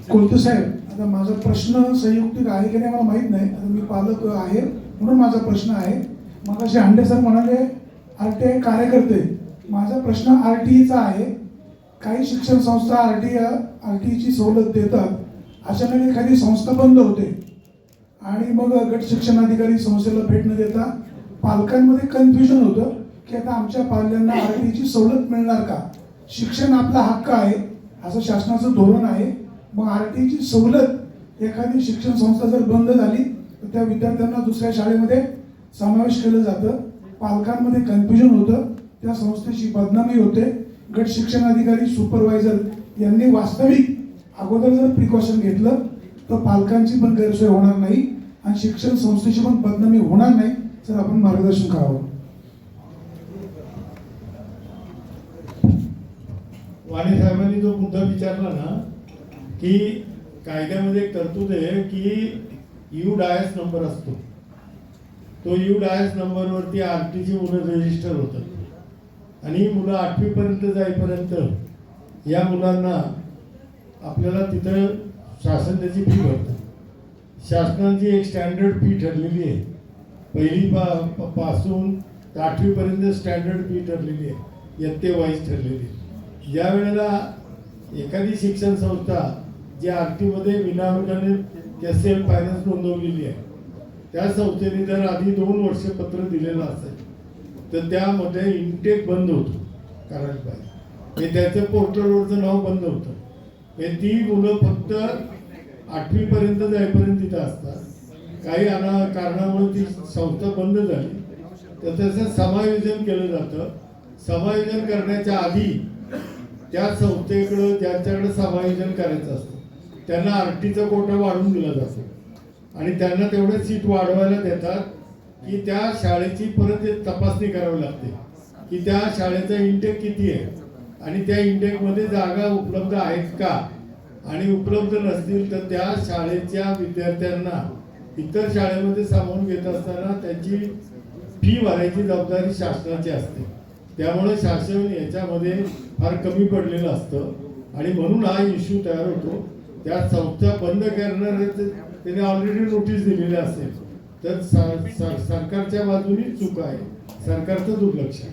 कोलते साहेब, आता माझा प्रश्न संयुक्तिक आहे की नाही मला माहीत नाही. आता मी पालक आहे म्हणून माझा प्रश्न आहे. मगाशी हांडे सर म्हणाले RTI कार्यकर्ते. माझा प्रश्न RTIचा आहे. काही शिक्षण संस्था RTIची सवलत देतात. अचानक एखादी संस्था बंद होते आणि मग गट शिक्षण अधिकारी संस्थेला भेट न देता पालकांमध्ये कन्फ्युजन होतं की आता आमच्या पाल्यांना RTIची सवलत मिळणार का. शिक्षण आपला हक्क आहे असं शासनाचं धोरण आहे. मग RTIची सवलत एखादी शिक्षण संस्था जर बंद झाली तर त्या विद्यार्थ्यांना दुसऱ्या शाळेमध्ये समावेश केलं जातं. पालकांमध्ये कन्फ्युजन होतं, त्या संस्थेची बदनामी होते. गट शिक्षण अधिकारी सुपरवायझर यांनी वास्तविक अगोदर जर प्रिकॉशन घेतलं तर पालकांची पण गैरसोय होणार नाही आणि शिक्षण संस्थेची पण बदनामी होणार नाही. सर आपण मार्गदर्शन करावं. वाणी साहेबांनी जो मुद्दा विचारला ना की कायद्यामध्ये एक तरतूद आहे की UDIS नंबर असतो. तो UDIS नंबरवरती RTची मुलं रजिस्टर होतात आणि मुलं 8वी पर्यंत जाईपर्यंत या मुलांना आपल्याला तिथं शासन त्याची फी भरतं. शासनाची एक स्टँडर्ड फी ठरलेली आहे. पहिली पासून 8वी पर्यंत स्टँडर्ड फी ठरलेली आहे, इयत्तेवाईज ठरलेली आहे. ज्या वेळेला एखादी शिक्षण संस्था जी RTमध्ये विनाअनुदानित SL फायनान्स नोंदवलेली आहे त्या संस्थेने जर आधी 2 वर्ष पत्र दिलेलं असेल तर त्यामध्ये इनटेक बंद होतो करायला पाहिजे. हे त्याचं पोर्टलवरचं नाव बंद होतं. हे ती मुलं फक्त 8वी पर्यंत जाईपर्यंत तिथं असतात. काही कारणामुळे ती संस्था बंद झाली तर त्याचं समायोजन केलं जातं. समायोजन करण्याच्या आधी त्या संस्थेकडं ज्यांच्याकडे समायोजन करायचं असतं त्यांना RTचा कोटा वाढवून दिला जातो आणि त्यांना तेवढे सीट वाढवायला देतात की त्या शाळेची परत एक तपासणी करावी लागते की त्या शाळेचा इंटेक किती आहे आणि त्या इंटेकमध्ये जागा उपलब्ध आहेत का, आणि उपलब्ध नसतील तर त्या शाळेच्या विद्यार्थ्यांना इतर शाळेमध्ये सामावून घेत असताना त्याची फी भरायची जबाबदारी शासनाची असते. त्यामुळे शासन याच्यामध्ये फार कमी पडलेलं असतं आणि म्हणून हा इश्यू तयार होतो. त्या संस्था बंद करणार त्याने ऑलरेडी नोटीस दिलेली असेल तर सरकारच्या बाजूनी चूक आहे, सरकारचं दुर्लक्ष आहे.